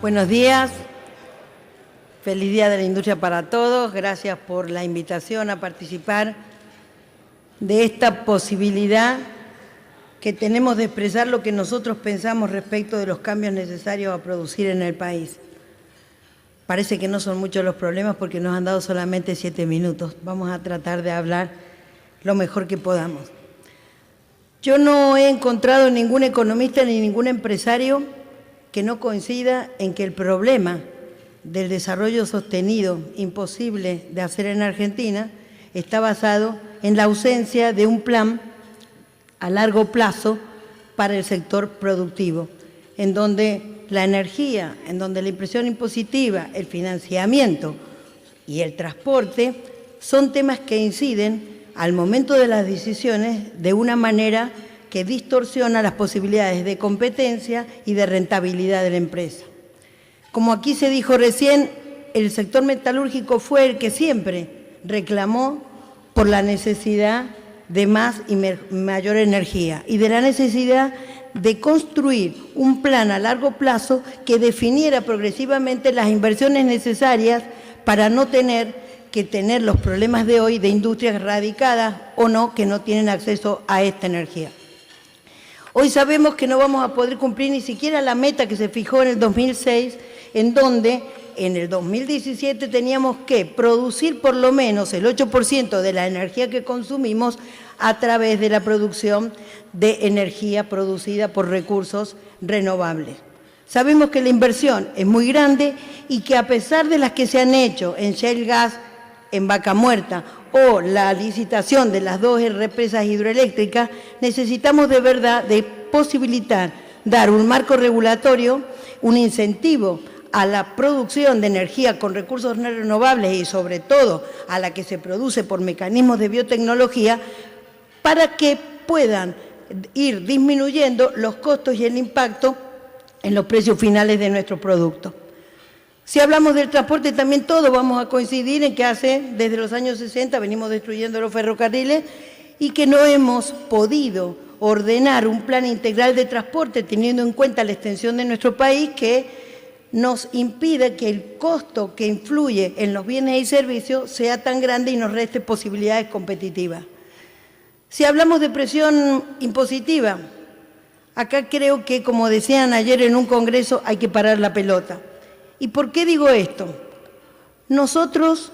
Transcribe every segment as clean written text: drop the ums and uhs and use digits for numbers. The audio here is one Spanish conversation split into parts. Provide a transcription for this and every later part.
Buenos días, feliz Día de la Industria para todos, gracias por la invitación a participar de esta posibilidad que tenemos de expresar lo que nosotros pensamos respecto de los cambios necesarios a producir en el país. Parece que no son muchos los problemas porque nos han dado solamente 7 minutos. Vamos a tratar de hablar lo mejor que podamos. Yo no he encontrado ningún economista ni ningún empresario que no coincida en que el problema del desarrollo sostenido imposible de hacer en Argentina está basado en la ausencia de un plan a largo plazo para el sector productivo, en donde la energía, en donde la impresión impositiva, el financiamiento y el transporte son temas que inciden al momento de las decisiones de una manera que distorsiona las posibilidades de competencia y de rentabilidad de la empresa. Como aquí se dijo recién, el sector metalúrgico fue el que siempre reclamó por la necesidad de más y mayor energía y de la necesidad de construir un plan a largo plazo que definiera progresivamente las inversiones necesarias para no tener que tener los problemas de hoy de industrias radicadas o no, que no tienen acceso a esta energía. Hoy sabemos que no vamos a poder cumplir ni siquiera la meta que se fijó en el 2006, en donde en el 2017 teníamos que producir por lo menos el 8% de la energía que consumimos a través de la producción de energía producida por recursos renovables. Sabemos que la inversión es muy grande y que a pesar de las que se han hecho en Shell Gas, en Vaca Muerta, o la licitación de las 2 represas hidroeléctricas, necesitamos de verdad de posibilitar, dar un marco regulatorio, un incentivo a la producción de energía con recursos renovables y sobre todo a la que se produce por mecanismos de biotecnología para que puedan ir disminuyendo los costos y el impacto en los precios finales de nuestro producto. Si hablamos del transporte, también todos vamos a coincidir en que desde los años 60 venimos destruyendo los ferrocarriles y que no hemos podido ordenar un plan integral de transporte teniendo en cuenta la extensión de nuestro país que nos impide que el costo que influye en los bienes y servicios sea tan grande y nos reste posibilidades competitivas. Si hablamos de presión impositiva, acá creo que, como decían ayer en un congreso, hay que parar la pelota. ¿Y por qué digo esto? Nosotros,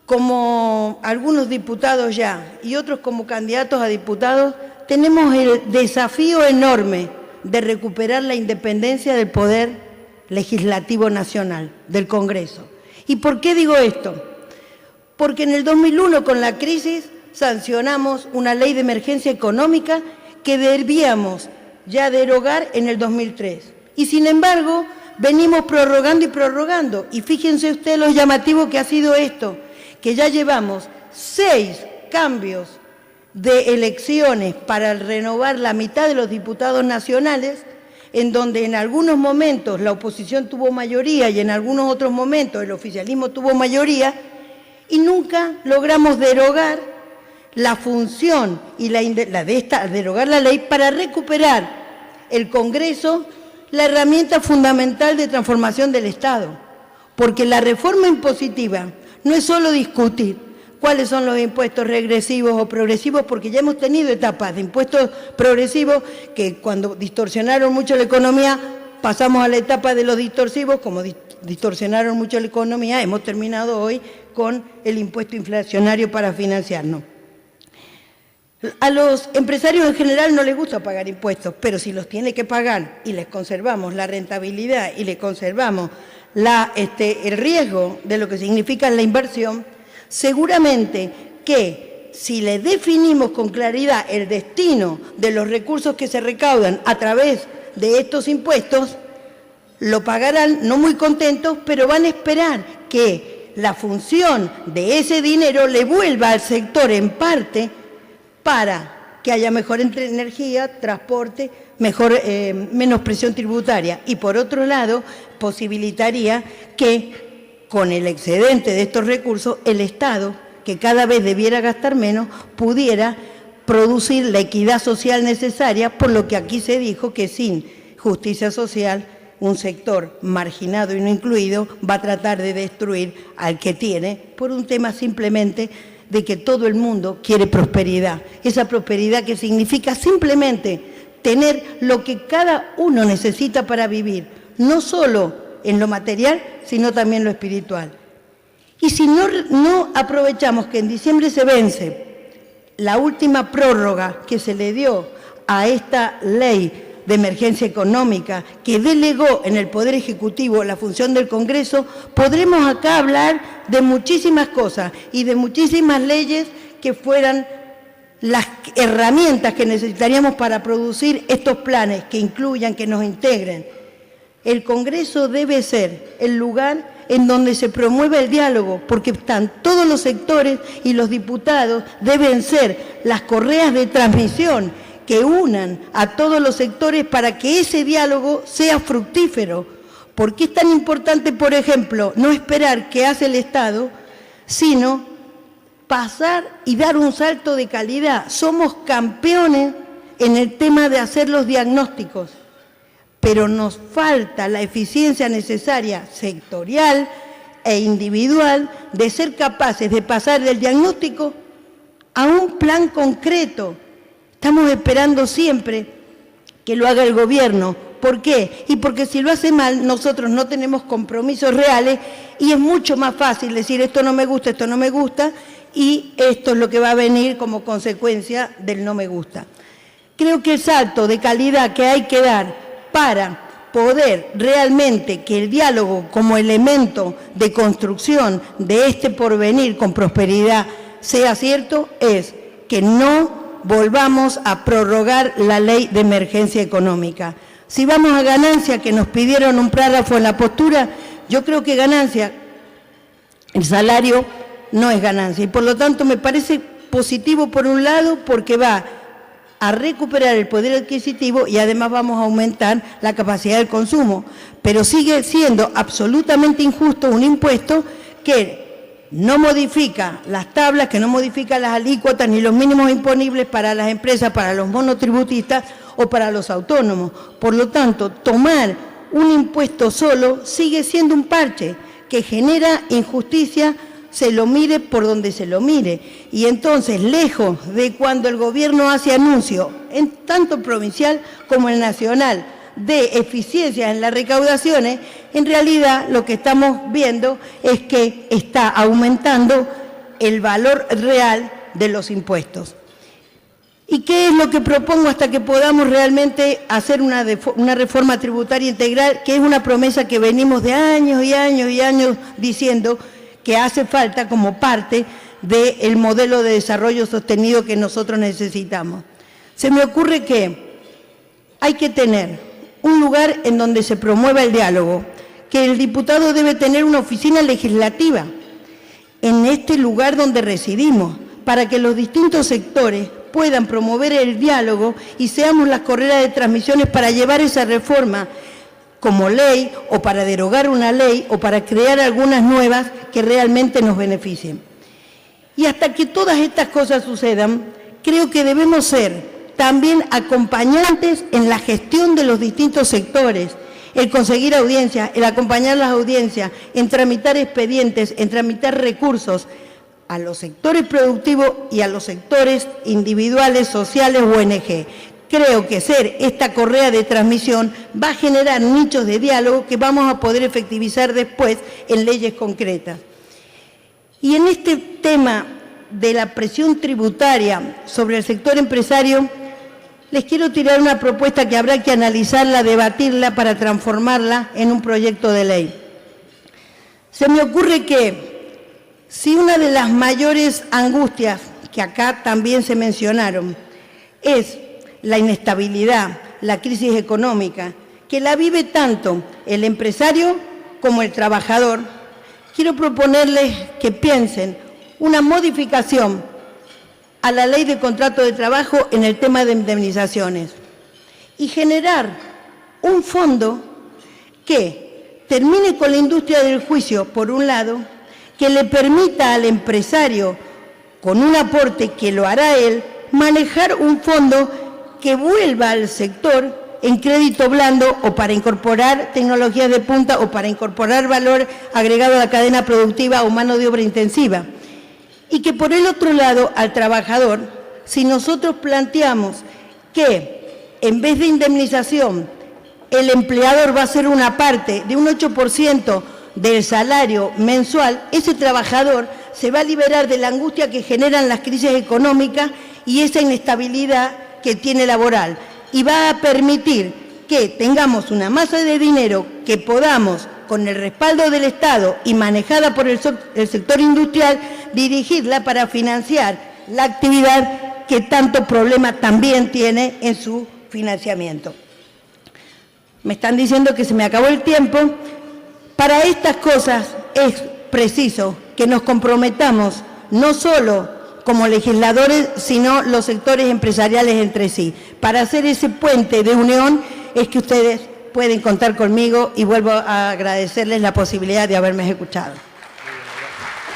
como algunos diputados ya y otros como candidatos a diputados, tenemos el desafío enorme de recuperar la independencia del Poder Legislativo Nacional, del Congreso. ¿Y por qué digo esto? Porque en el 2001, con la crisis, sancionamos una ley de emergencia económica que debíamos ya derogar en el 2003. Y sin embargo, venimos prorrogando y prorrogando. Y fíjense ustedes lo llamativo que ha sido esto, que ya llevamos 6 cambios de elecciones para renovar la mitad de los diputados nacionales, en donde en algunos momentos la oposición tuvo mayoría y en algunos otros momentos el oficialismo tuvo mayoría, y nunca logramos derogar la función y derogar la ley para recuperar el Congreso, la herramienta fundamental de transformación del Estado. Porque la reforma impositiva no es solo discutir cuáles son los impuestos regresivos o progresivos, porque ya hemos tenido etapas de impuestos progresivos que cuando distorsionaron mucho la economía, pasamos a la etapa de los distorsivos, como distorsionaron mucho la economía, hemos terminado hoy con el impuesto inflacionario para financiarnos. A los empresarios en general no les gusta pagar impuestos, pero si los tiene que pagar y les conservamos la rentabilidad y les conservamos el riesgo de lo que significa la inversión, seguramente que si le definimos con claridad el destino de los recursos que se recaudan a través de estos impuestos, lo pagarán no muy contentos, pero van a esperar que la función de ese dinero le vuelva al sector en parte para que haya mejor energía, transporte, menos presión tributaria. Y por otro lado, posibilitaría que con el excedente de estos recursos, el Estado, que cada vez debiera gastar menos, pudiera producir la equidad social necesaria, por lo que aquí se dijo que sin justicia social un sector marginado y no incluido va a tratar de destruir al que tiene por un tema simplemente de que todo el mundo quiere prosperidad. Esa prosperidad que significa simplemente tener lo que cada uno necesita para vivir, no solo en lo material, sino también lo espiritual. Y si no aprovechamos que en diciembre se vence la última prórroga que se le dio a esta ley de emergencia económica, que delegó en el Poder Ejecutivo la función del Congreso, podremos acá hablar de muchísimas cosas y de muchísimas leyes que fueran las herramientas que necesitaríamos para producir estos planes que incluyan, que nos integren. El Congreso debe ser el lugar en donde se promueve el diálogo, porque están todos los sectores y los diputados deben ser las correas de transmisión que unan a todos los sectores para que ese diálogo sea fructífero. ¿Por qué es tan importante, por ejemplo, no esperar qué hace el Estado, sino pasar y dar un salto de calidad? Somos campeones en el tema de hacer los diagnósticos, pero nos falta la eficiencia necesaria sectorial e individual de ser capaces de pasar del diagnóstico a un plan concreto. Estamos esperando siempre que lo haga el gobierno. ¿Por qué? Y porque si lo hace mal, nosotros no tenemos compromisos reales y es mucho más fácil decir esto no me gusta y esto es lo que va a venir como consecuencia del no me gusta. Creo que el salto de calidad que hay que dar para poder realmente que el diálogo como elemento de construcción de este porvenir con prosperidad sea cierto es que no volvamos a prorrogar la ley de emergencia económica. Si vamos a ganancia, que nos pidieron un párrafo en la postura, yo creo que ganancia, el salario no es ganancia. Y por lo tanto me parece positivo por un lado porque va a recuperar el poder adquisitivo y además vamos a aumentar la capacidad del consumo. Pero sigue siendo absolutamente injusto un impuesto que no modifica las tablas, que no modifica las alícuotas ni los mínimos imponibles para las empresas, para los monotributistas o para los autónomos. Por lo tanto, tomar un impuesto solo sigue siendo un parche que genera injusticia, se lo mire por donde se lo mire. Y entonces, lejos de cuando el gobierno hace anuncio, en tanto provincial como el nacional, de eficiencia en las recaudaciones, en realidad lo que estamos viendo es que está aumentando el valor real de los impuestos. ¿Y qué es lo que propongo hasta que podamos realmente hacer una reforma tributaria integral, que es una promesa que venimos de años y años y años diciendo que hace falta como parte del modelo de desarrollo sostenido que nosotros necesitamos? Se me ocurre que hay que tener un lugar en donde se promueva el diálogo, que el diputado debe tener una oficina legislativa en este lugar donde residimos, para que los distintos sectores puedan promover el diálogo y seamos las correas de transmisiones para llevar esa reforma como ley o para derogar una ley o para crear algunas nuevas que realmente nos beneficien. Y hasta que todas estas cosas sucedan, creo que debemos ser también acompañantes en la gestión de los distintos sectores, el conseguir audiencias, el acompañar las audiencias, en tramitar expedientes, en tramitar recursos a los sectores productivos y a los sectores individuales, sociales, ONG. Creo que ser esta correa de transmisión va a generar nichos de diálogo que vamos a poder efectivizar después en leyes concretas. Y en este tema de la presión tributaria sobre el sector empresario, les quiero tirar una propuesta que habrá que analizarla, debatirla para transformarla en un proyecto de ley. Se me ocurre que si una de las mayores angustias, que acá también se mencionaron, es la inestabilidad, la crisis económica, que la vive tanto el empresario como el trabajador, quiero proponerles que piensen una modificación a la ley de contrato de trabajo en el tema de indemnizaciones y generar un fondo que termine con la industria del juicio, por un lado, que le permita al empresario, con un aporte que lo hará él, manejar un fondo que vuelva al sector en crédito blando o para incorporar tecnologías de punta o para incorporar valor agregado a la cadena productiva o mano de obra intensiva. Y que por el otro lado, al trabajador, si nosotros planteamos que en vez de indemnización el empleador va a hacer una parte de un 8% del salario mensual, ese trabajador se va a liberar de la angustia que generan las crisis económicas y esa inestabilidad que tiene laboral, y va a permitir que tengamos una masa de dinero que podamos, con el respaldo del Estado y manejada por el sector industrial, dirigirla para financiar la actividad que tanto problema también tiene en su financiamiento. Me están diciendo que se me acabó el tiempo. Para estas cosas es preciso que nos comprometamos no solo como legisladores, sino los sectores empresariales entre sí. Para hacer ese puente de unión es que ustedes pueden contar conmigo y vuelvo a agradecerles la posibilidad de haberme escuchado.